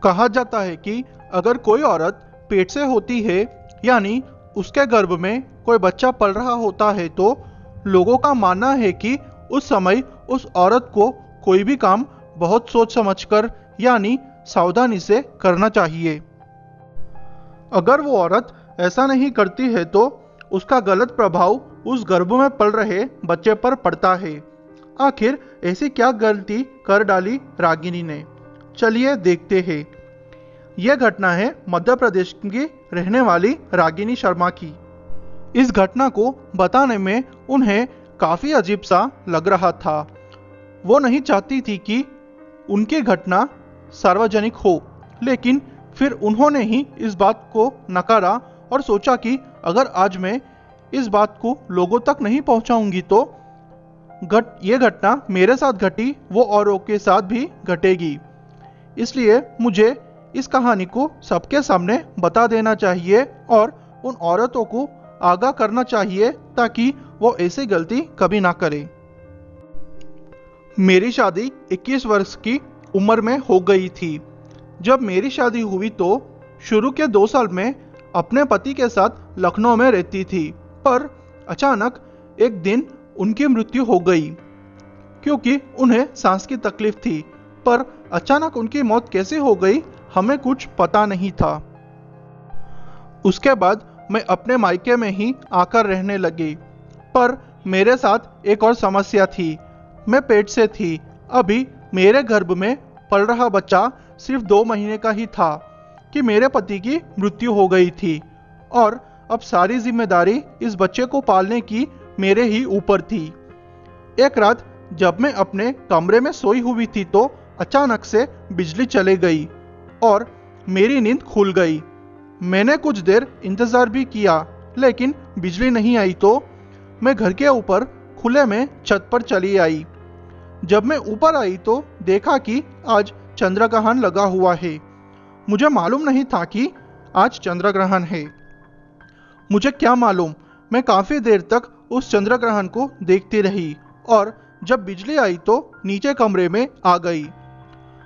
कहा जाता है कि अगर कोई औरत पेट से होती है, यानी उसके गर्भ में कोई बच्चा पल रहा होता है, तो लोगों का मानना है कि उस समय उस औरत को कोई भी काम बहुत सोच समझकर यानी सावधानी से करना चाहिए। अगर वो औरत ऐसा नहीं करती है तो उसका गलत प्रभाव उस गर्भ में पल रहे बच्चे पर पड़ता है। आखिर ऐसी क्या गलती कर डाली रागिनी ने? चलिए देखते हैं। यह घटना है मध्य प्रदेश की रहने वाली रागिनी शर्मा की। इस घटना को बताने में उन्हें काफी अजीब सा लग रहा था। वो नहीं चाहती थी कि उनकी घटना सार्वजनिक हो, लेकिन फिर उन्होंने ही इस बात को नकारा और सोचा कि अगर आज मैं इस बात को लोगों तक नहीं पहुंचाऊंगी तो ये घटना मेरे साथ घटी वो औरों के साथ भी घटेगी। इसलिए मुझे इस कहानी को सबके सामने बता देना चाहिए और उन औरतों को आगाह करना चाहिए ताकि वो ऐसी गलती कभी ना करें। मेरी शादी 21 वर्ष की उम्र में हो गई थी। जब मेरी शादी हुई तो शुरू के 2 साल में अपने पति के साथ लखनऊ में रहती थी, पर अचानक एक दिन उनकी मृत्यु हो गई क्योंकि उन्हें सांस की तकलीफ थी। पर अचानक उनकी मौत कैसे हो गई हमें कुछ पता नहीं था। उसके बाद मैं अपने मायके में ही आकर रहने लगी, पर मेरे साथ एक और समस्या थी। मैं पेट से थी। अभी मेरे गर्भ में पल रहा बच्चा सिर्फ 2 महीने का ही था कि मेरे पति की मृत्यु हो गई थी और अब सारी जिम्मेदारी इस बच्चे को पालने की मेरे ही ऊपर थी। एक रात जब मैं अपने कमरे में सोई हुई थी तो अचानक से बिजली चली गई और मेरी नींद खुल गई। मैंने कुछ देर इंतजार भी किया, लेकिन बिजली नहीं आई तो मैं घर के ऊपर खुले में छत पर चली आई। जब मैं ऊपर आई तो देखा कि आज चंद्र ग्रहण लगा हुआ है। मुझे मालूम नहीं था कि आज चंद्र ग्रहण है। मुझे क्या मालूम, मैं काफी देर तक उस चंद्र ग्रहण को देखती रही और जब बिजली आई तो नीचे कमरे में आ गई।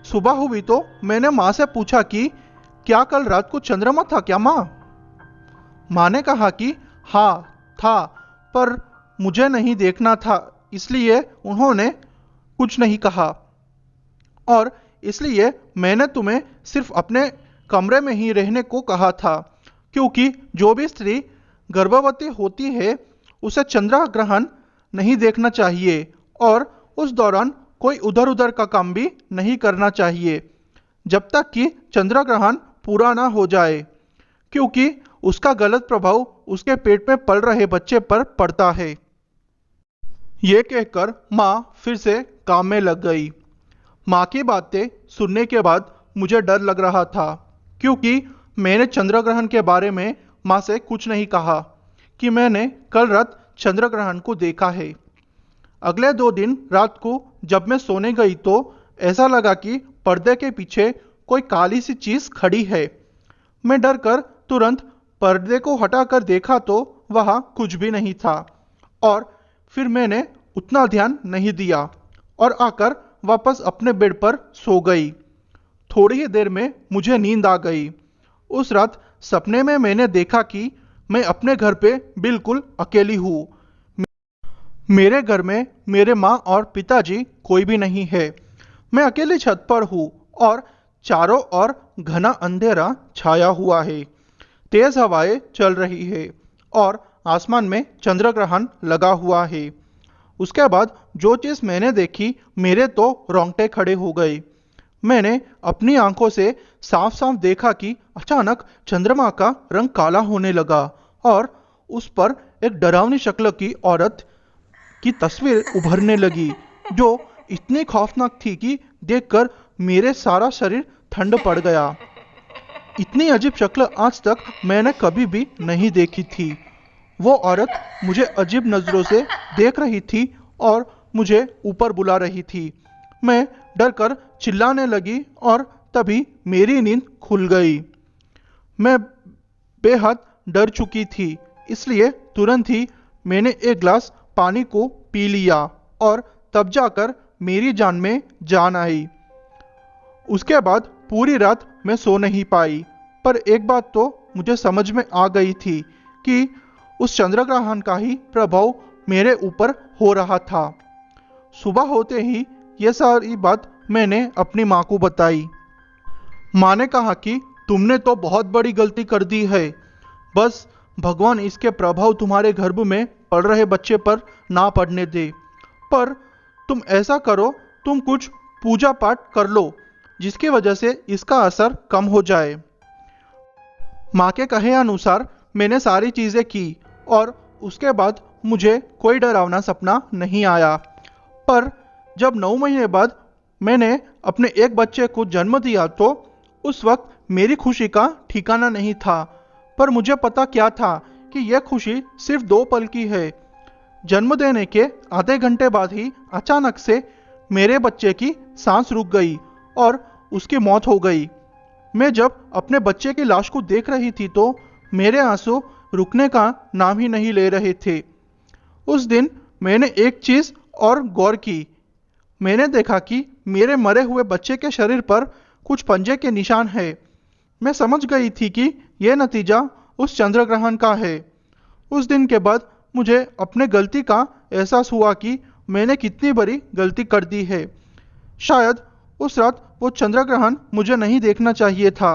सुबह हुई तो मैंने माँ से पूछा कि क्या कल रात को चंद्रमा था क्या माँ? माँ ने कहा कि हाँ था, पर मुझे नहीं देखना था, इसलिए उन्होंने कुछ नहीं कहा और इसलिए मैंने तुम्हें सिर्फ अपने कमरे में ही रहने को कहा था, क्योंकि जो भी स्त्री गर्भवती होती है उसे चंद्र ग्रहण नहीं देखना चाहिए और उस दौरान कोई उधर उधर का काम भी नहीं करना चाहिए जब तक कि चंद्र ग्रहण पूरा ना हो जाए, क्योंकि उसका गलत प्रभाव उसके पेट में पल रहे बच्चे पर पड़ता है। ये कहकर माँ फिर से काम में लग गई। माँ की बातें सुनने के बाद मुझे डर लग रहा था, क्योंकि मैंने चंद्र ग्रहण के बारे में माँ से कुछ नहीं कहा कि मैंने कल रात चंद्र ग्रहण को देखा है। अगले 2 दिन रात को जब मैं सोने गई तो ऐसा लगा कि पर्दे के पीछे कोई काली सी चीज खड़ी है। मैं डर कर तुरंत पर्दे को हटाकर देखा तो वहां कुछ भी नहीं था और फिर मैंने उतना ध्यान नहीं दिया और आकर वापस अपने बेड पर सो गई। थोड़ी ही देर में मुझे नींद आ गई। उस रात सपने में मैंने देखा कि मैं अपने घर पे बिल्कुल अकेली हूँ। मेरे घर में मेरे माँ और पिताजी कोई भी नहीं है। मैं अकेली छत पर हूँ और चारों ओर घना अंधेरा छाया हुआ है। तेज हवाएं चल रही है और आसमान में चंद्र ग्रहण लगा हुआ है। उसके बाद जो चीज़ मैंने देखी मेरे तो रोंगटे खड़े हो गए। मैंने अपनी आंखों से साफ साफ देखा कि अचानक चंद्रमा का रंग काला होने लगा और उस पर एक डरावनी शक्ल की औरत की तस्वीर उभरने लगी, जो इतनी खौफनाक थी कि देखकर मेरे सारा शरीर ठंड पड़ गया। इतनी अजीब शक्ल आज तक मैंने कभी भी नहीं देखी थी। वो औरत मुझे अजीब नजरों से देख रही थी और मुझे ऊपर बुला रही थी। मैं डरकर चिल्लाने लगी और तभी मेरी नींद खुल गई। मैं बेहद डर चुकी थी, इसलिए तुरंत ही मैंने एक गिलास पानी को पी लिया और तब जाकर मेरी जान में जान आई। उसके बाद पूरी रात मैं सो नहीं पाई। पर एक बात तो मुझे समझ में आ गई थी कि उस चंद्रग्रहण का ही प्रभाव मेरे ऊपर हो रहा था। सुबह होते ही ये सारी बात मैंने अपनी माँ को बताई। माँ ने कहा कि तुमने तो बहुत बड़ी गलती कर दी है। बस भगवान इसके प्रभाव तुम्हारे गर्भ में पड़ रहे बच्चे पर ना पड़ने दे। पर तुम ऐसा करो, तुम कुछ पूजा पाठ कर लो जिसकी वजह से इसका असर कम हो जाए। माँ के कहे अनुसार मैंने सारी चीज़ें की और उसके बाद मुझे कोई डरावना सपना नहीं आया। पर जब 9 महीने बाद मैंने अपने एक बच्चे को जन्म दिया तो उस वक्त मेरी खुशी का ठिकाना नहीं था। पर मुझे पता क्या था कि यह खुशी सिर्फ 2 पल की है। जन्म देने के आधे घंटे बाद ही अचानक से मेरे बच्चे की सांस रुक गई और उसकी मौत हो गई। मैं जब अपने बच्चे की लाश को देख रही थी तो मेरे आंसू रुकने का नाम ही नहीं ले रहे थे। उस दिन मैंने एक चीज़ और गौर की। मैंने देखा कि मेरे मरे हुए बच्चे के शरीर पर कुछ पंजे के निशान हैं। मैं समझ गई थी कि यह नतीजा उस चंद्रग्रहण का है। उस दिन के बाद मुझे अपने गलती का एहसास हुआ कि मैंने कितनी बड़ी गलती कर दी है। शायद उस रात वो चंद्रग्रहण मुझे नहीं देखना चाहिए था।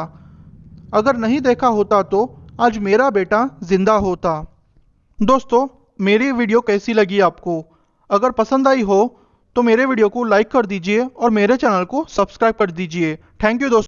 अगर नहीं देखा होता तो आज मेरा बेटा जिंदा होता। दोस्तों, मेरी वीडियो कैसी लगी आपको? अगर पसंद आई हो तो मेरे वीडियो को लाइक कर दीजिए और मेरे चैनल को सब्सक्राइब कर दीजिए। थैंक यू दोस्तों।